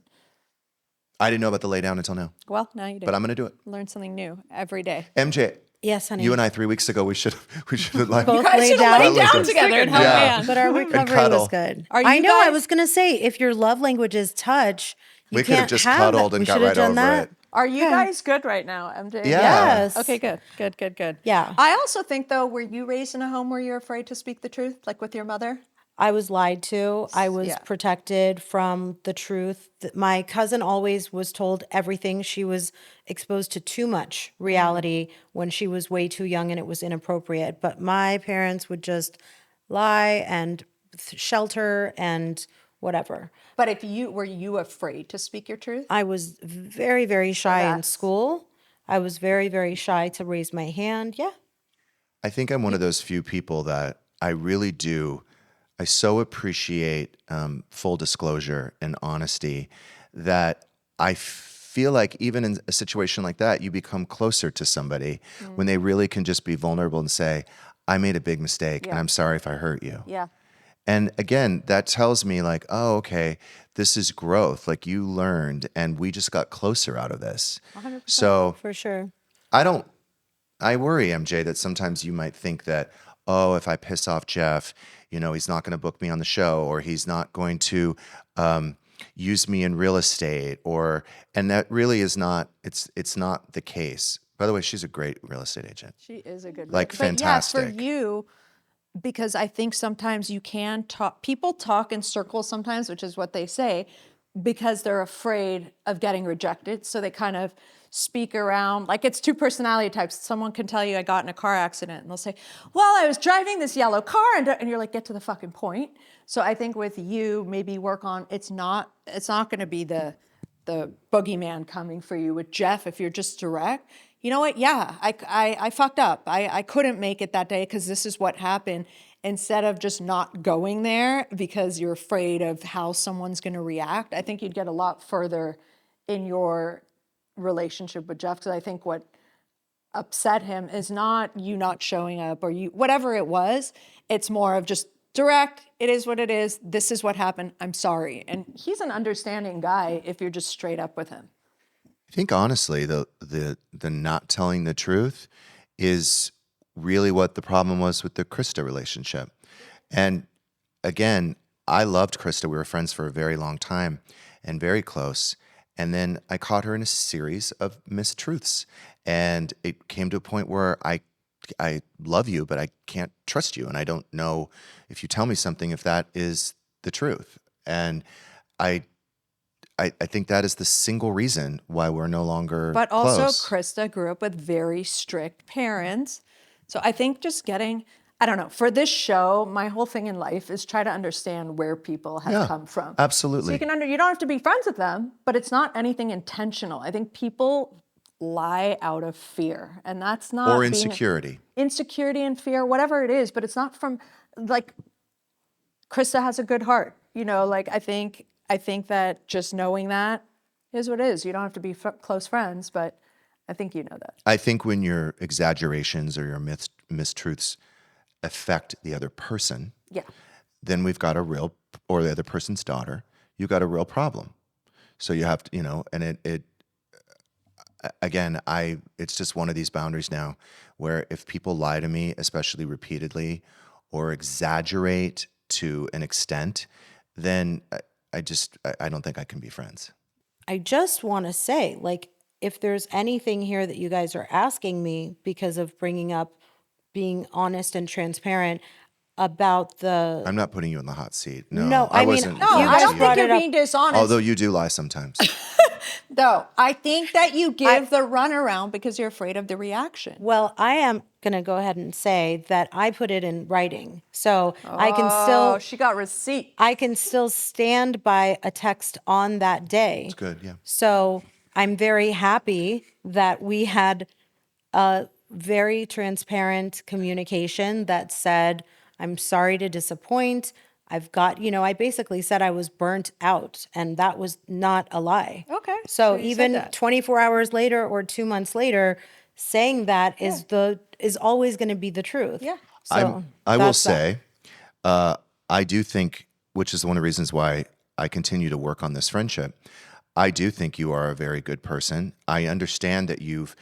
I didn't know about the lay down until now, Well, now you do. but I'm going to do it. Learn something new every day. MJ, Yes, honey. you and I 3 weeks ago, we should have like, Both guys lay should down. lay down Like together and hug Yeah. hands. But our recovery cuddle. was good. Are I you know. I guys- was gonna say, if your love language is touch, you we could have can't just have cuddled that. and We got should have right done over that. it. Are you guys good right now, MJ? Yeah. Yes. Okay, good. Yeah. I also think though, were you raised in a home where you're afraid to speak the truth, like with your mother? I was lied to. I was Yeah. protected from the truth. My cousin always was told everything. She was exposed to too much reality when she was way too young and it was inappropriate. But my parents would just lie and shelter and whatever. But were you afraid to speak your truth? I was very, very shy in that's- school. I was very, very shy to raise my hand. Yeah. I think I'm one of those few people that I really do. I so appreciate full disclosure and honesty that I feel like even in a situation like that, you become closer to somebody when they really can just be vulnerable and say, I made a big mistake and I'm sorry if I hurt you. Yeah. And again, that tells me like, oh, okay, this is growth. Like you learned and we just got closer out of this. 100%. So For sure. I worry, MJ, that sometimes you might think that, oh, if I piss off Jeff, he's not going to book me on the show or he's not going to use me in real estate and that really is not, it's not the case. By the way, she's a great real estate agent. She is a good Like, But fantastic. yeah, for you, because I think sometimes you can talk, people talk in circles sometimes, which is what they say, because they're afraid of getting rejected. So they kind of speak around, like it's two personality types. Someone can tell you I got in a car accident and they'll say, well, I was driving this yellow car, and you're like, get to the fucking point. So I think with you, maybe work on, it's not going to be the boogeyman coming for you. With Jeff, if you're just direct, you know what? Yeah, I fucked up. I couldn't make it that day because this is what happened. Instead of just not going there because you're afraid of how someone's going to react, I think you'd get a lot further in your relationship with Jeff. Because I think what upset him is not you not showing up or you, whatever it was. It's more of just direct. It is what it is. This is what happened. I'm sorry. And he's an understanding guy if you're just straight up with him. I think honestly, the not telling the truth is really what the problem was with the Krista relationship. And again, I loved Krista. We were friends for a very long time and very close. And then I caught her in a series of mistruths. And it came to a point where I love you, but I can't trust you. And I don't know if you tell me something, if that is the truth. And I think that is the single reason why we're no longer But also, close. Krista grew up with very strict parents. So I think just getting, I don't know, for this show, my whole thing in life is try to understand where people have come from. Absolutely. So you don't have to be friends with them, but it's not anything intentional. I think people lie out of fear, and that's not Or insecurity. Insecurity and fear, whatever it is, but it's not from, like, Krista has a good heart. You know, like, I think that just knowing that is what it is. You don't have to be close friends, but I think you know that. I think when your exaggerations or your mistruths affect the other person, Yeah. then we've got a real, or the other person's daughter, you've got a real problem. So you have to, you know, and it again, it's just one of these boundaries now where if people lie to me, especially repeatedly, or exaggerate to an extent, then I don't think I can be friends. I just want to say, like, if there's anything here that you guys are asking me because of bringing up being honest and transparent about the. I'm not putting you in the hot seat. No, No, I mean, wasn't. no, No, You I guys don't brought think you're it up. being dishonest. Although you do lie sometimes. No, I think that you give the runaround because you're afraid of the reaction. Well, I am going to go ahead and say that I put it in writing. So Oh, she got receipt. I can still stand by a text on that day. It's good, yeah. So I'm very happy that we had a very transparent communication that said, I'm sorry to disappoint. I've got, I basically said I was burnt out, and that was not a lie. Okay, So so you said even that. 24 hours later or 2 months later, saying that is always going to be the truth. Yeah. So I will that's that. say, I do think, which is one of the reasons why I continue to work on this friendship, I do think you are a very good person. I understand that you've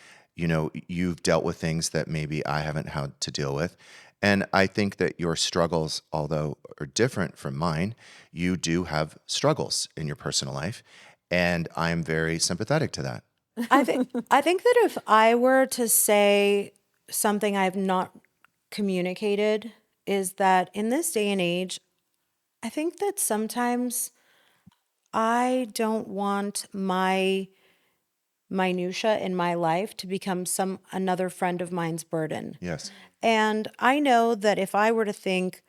dealt with things that maybe I haven't had to deal with. And I think that your struggles, although are different from mine, you do have struggles in your personal life. And I'm very sympathetic to that. I think that if I were to say something I've not communicated is that in this day and age, I think that sometimes I don't want my minutia in my life to become another friend of mine's burden. Yes. And I know that if I were to think,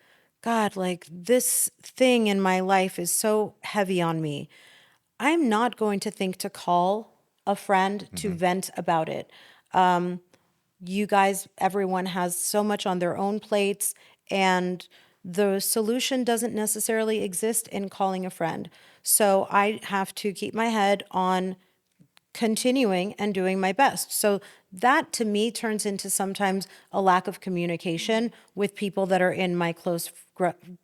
God, like this thing in my life is so heavy on me, I'm not going to think to call a friend to vent about it. You guys, everyone has so much on their own plates, and the solution doesn't necessarily exist in calling a friend. So I have to keep my head on continuing and doing my best. So that to me turns into sometimes a lack of communication with people that are in my close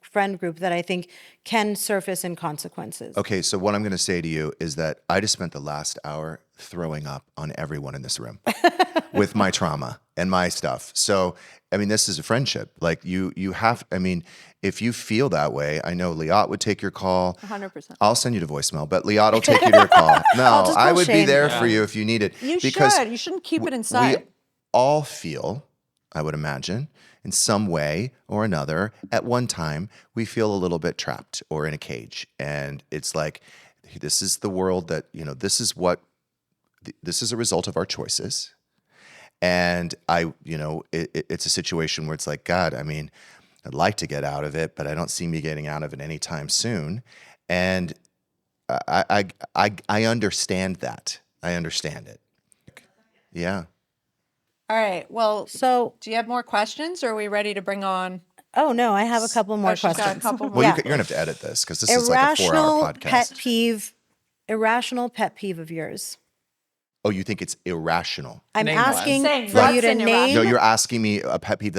friend group that I think can surface in consequences. Okay, so what I'm going to say to you is that I just spent the last hour throwing up on everyone in this room with my trauma and my stuff. So, I mean, this is a friendship. Like you have, I mean, if you feel that way, I know Liat would take your call. 100%. I'll send you to voicemail, but Liat will take you to your call. No, just I call would be Shane. there for you if you need it. You because should. You shouldn't keep it inside. We all feel, I would imagine, in some way or another, at one time, we feel a little bit trapped or in a cage. And it's like, this is the world that, this is what this is a result of our choices. And it's a situation where it's like, God, I mean, I'd like to get out of it, but I don't see me getting out of it anytime soon. And I understand that. I understand it. Yeah. All right. Well, So, do you have more questions, or are we ready to bring on? oh no, I have a couple more she's got a questions. couple more. Well, Yeah. you're going to have to edit this because this is like a 4-hour podcast. Irrational pet peeve of yours. Oh, you think it's irrational? I'm Name one. asking Saying for you what's to an name. irrational- No, you're asking me a pet peeve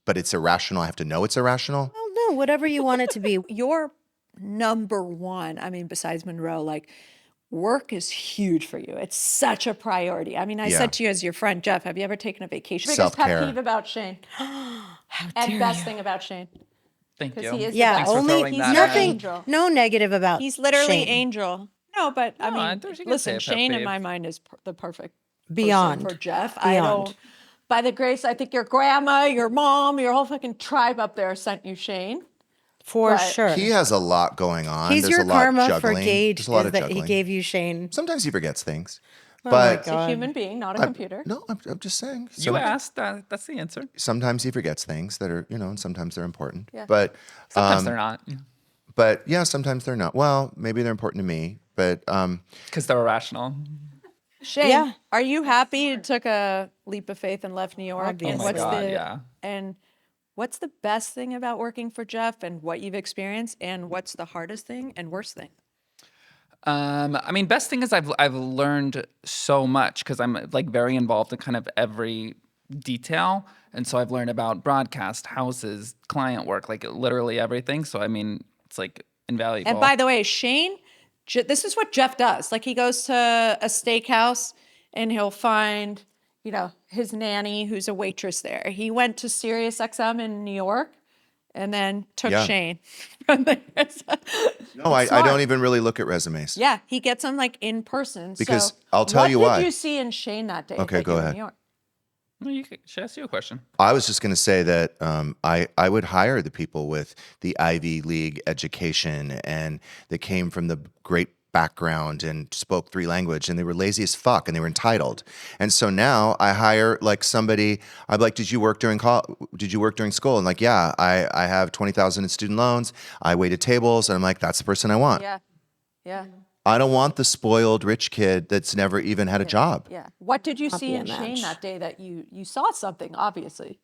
but it's irrational. I have to know it's irrational? Oh no, whatever you want it to be. Your number one, I mean, besides Monroe, like work is huge for you. It's such a priority. I mean, I Yeah. said to you as your friend, Jeff, have you ever taken a vacation? Biggest Self-care. pet peeve about Shane. How And dare best you. thing about Shane. Thank Because you. he is Yeah, the best. for only throwing he's that nothing. in. Angel. No negative about. He's literally Shane. angel. No, but I No, mean, there's- you can listen, say a pet Shane in peeve. my mind is the perfect person Beyond. for Jeff. I Beyond. don't. By the grace, I think your grandma, your mom, your whole fucking tribe up there sent you Shane. For But sure. He has a lot going on. He's There's your a lot karma juggling. for Gage There's a lot is of that juggling. he gave you Shane. Sometimes he forgets things. my But It's a God. human being, not a computer. no, I'm just saying. You asked. That's the answer. Sometimes he forgets things that are, and sometimes they're important. Yeah. But Sometimes they're not. But yeah, sometimes they're not. Well, maybe they're important to me, but Because they're irrational. Shane, Yeah. are you happy you took a leap of faith and left New York? Obviously. And Oh my God, yeah. And what's the best thing about working for Jeff and what you've experienced? And what's the hardest thing and worst thing? I mean, best thing is I've learned so much because I'm like very involved in kind of every detail, and so I've learned about broadcast, houses, client work, like literally everything. So I mean, it's like invaluable. And by the way, Shane, this is what Jeff does. Like he goes to a steakhouse and he'll find, his nanny who's a waitress there. He went to Sirius XM in New York and then took Yeah. Shane from there. no, I Smart. don't even really look at resumes. Yeah, he gets them like in person. Because So I'll tell you why. What did you see in Shane that day? Okay, that go you were in ahead. New York? Well, should I ask you a question? I was just going to say that I would hire the people with the Ivy League education and that came from the great background and spoke 3 languages and they were lazy as fuck and they were entitled. And so now I hire like somebody. I'm like, did you work during school? And like, yeah, I have 20,000 in student loans. I waited tables, and I'm like, that's the person I want. Yeah, yeah, I don't want the spoiled rich kid that's never even had a job. yeah. What did you see be a in Shane match. that day that you saw something, obviously?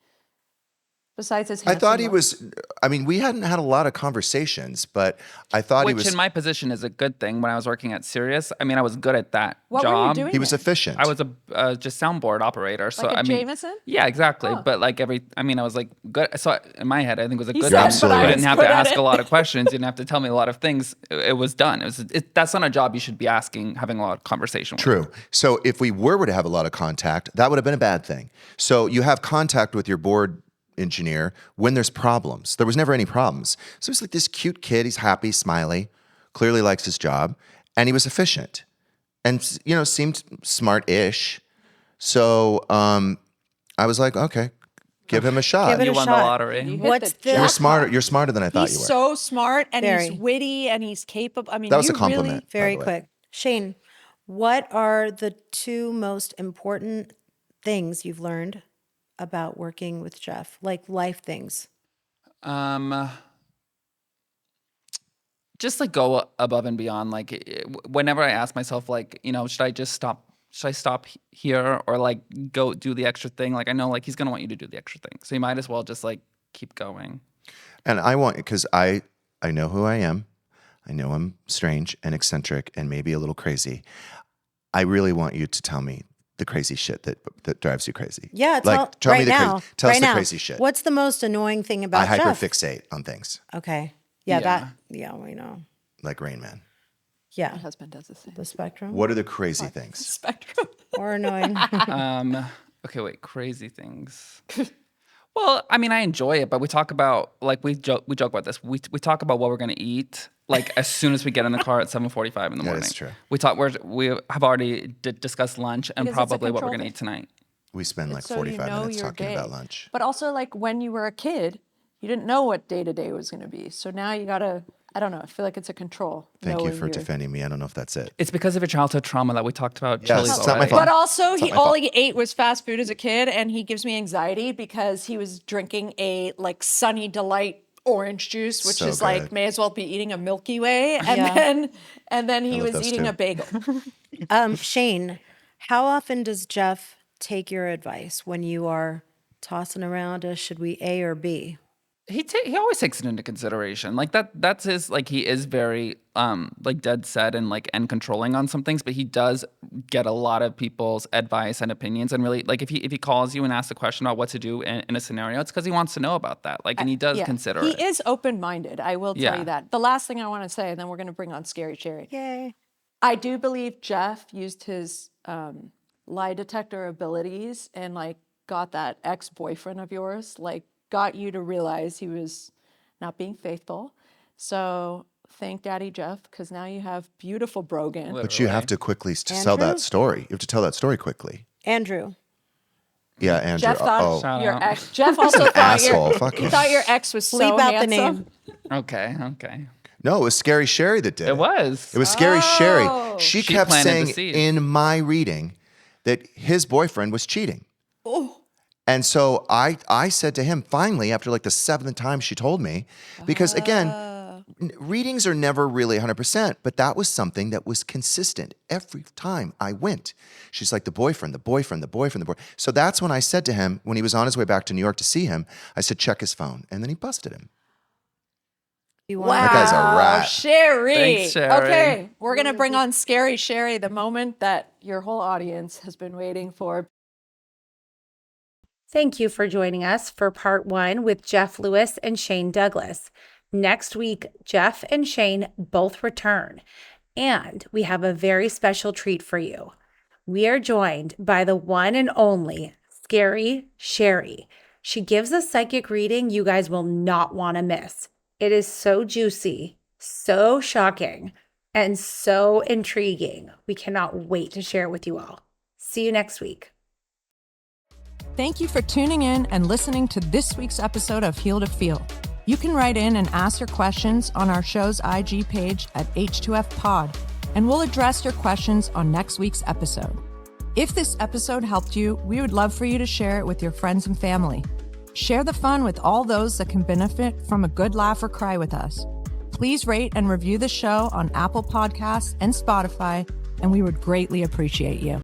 Besides his I thought handsome he look? was. I mean, we hadn't had a lot of conversations, but I thought he Which was. in my position is a good thing. When I was working at Sirius, I mean, I was good at that What job. were you doing? He was there? efficient. I was a just soundboard operator. So Like a I mean, Jameson? yeah, exactly. Oh. But like I mean, I was like good. So in my head, I think it was a He good said, thing. absolutely You right. didn't have Good to at ask it. a lot of questions. You didn't have to tell me a lot of things. It was done. That's not a job you should be asking, having a lot of conversation with. True. So if we were to have a lot of contact, that would have been a bad thing. So you have contact with your board engineer when there's problems. There was never any problems. So he's like this cute kid. He's happy, smiley, clearly likes his job, and he was efficient, and seemed smart-ish. So I was like, okay, give him a shot. Give it You a won the shot. lottery. You hit What's the the- You're jackpot. smarter. You're smarter than I thought He's you were. so smart and Very. he's witty and he's capable. I mean, That was you a compliment. by Very the way. quick. Shane, what are the 2 most important things you've learned about working with Jeff? Like life things. Just like go above and beyond. Like whenever I ask myself, like, should I just stop? Should I stop here or like go do the extra thing? Like I know like he's gonna want you to do the extra thing, so you might as well just like keep going. And I want, because I know who I am. I know I'm strange and eccentric and maybe a little crazy. I really want you to tell me the crazy shit that drives you crazy. Yeah, tell right me the now. crazy. Tell us right the now. crazy shit. What's the most annoying thing I about Jeff? hyperfixate on things Okay. Yeah, Yeah. we know. like Rain Man. Yeah. My husband does the same. The spectrum What are the crazy things? Spectrum. or annoying. Okay, wait, crazy things. Well, I mean, I enjoy it, but we talk about like we joke about this. We talk about what we're gonna eat like as soon as we get in the car at 7:45 in the morning. That is true. We have already discussed lunch and Because it's a probably what we're control gonna thing. eat tonight. We spend like So 45 minutes your talking day. about lunch. But also, like when you were a kid, You didn't know what day to day was going to be. So now you got to, I don't know, I feel like it's a control. Thank you knowing for you're- defending me. I don't know if that's it. It's because of your childhood trauma that we talked about. Yes, Chili's it's not my already. fault. But also, It's not he my all fault. he ate was fast food as a kid, and he gives me anxiety because he was drinking a like Sunny Delight orange juice, which So is like good. may as well be eating a Milky Way, and Yeah. then he love was those eating too. a bagel. Shane, how often does Jeff take your advice when you are tossing around a should we A or B? He always takes it into consideration. Like that's his, like, he is very like dead set and like and controlling on some things, but he does get a lot of people's advice and opinions, and really, like, if he calls you and asks a question about what to do in a scenario, it's because he wants to know about that. Like, and he does Yeah. consider he it. is open-minded. I will tell Yeah. you that. The last thing I want to say, and then we're going to bring on Scary Sherry. Yay. I do believe Jeff used his lie detector abilities and like got that ex-boyfriend of yours, like got you to realize he was not being faithful. So thank Daddy Jeff, because now you have beautiful Brogan. But you have to quickly sell that Andrew? story. You have to tell that story quickly. Andrew. Yeah, Andrew. Jeff thought Oh, Shout your out. ex. Jeff also thought asshole. your. Fuck He him. thought your ex was so Bleep out the handsome. name. Okay. no, it was Scary Sherry that did it. It was. It was Scary Sherry. Oh. She She kept planted the saying seeds. in my reading that his boyfriend was cheating. Oh. And so I said to him, finally, after like the 7th time she told me, because again, readings are never really 100%, but that was something that was consistent every time I went. She's like, the boyfriend. So that's when I said to him, when he was on his way back to New York to see him, I said, check his phone. And then he busted him. You Wow, want That guy's a rat. Sherry. Thanks, Sherry. Okay, we're gonna bring on Scary Sherry, the moment that your whole audience has been waiting for. Thank you for joining us for part 1 with Jeff Lewis and Shane Douglas. Next week, Jeff and Shane both return, and we have a very special treat for you. We are joined by the one and only Scary Sherry. She gives a psychic reading you guys will not want to miss. It is so juicy, so shocking, and so intriguing. We cannot wait to share it with you all. See you next week. Thank you for tuning in and listening to this week's episode of Heal to Feel. You can write in and ask your questions on our show's IG page at H2F Pod, and we'll address your questions on next week's episode. If this episode helped you, we would love for you to share it with your friends and family. Share the fun with all those that can benefit from a good laugh or cry with us. Please rate and review the show on Apple Podcasts and Spotify, and we would greatly appreciate you.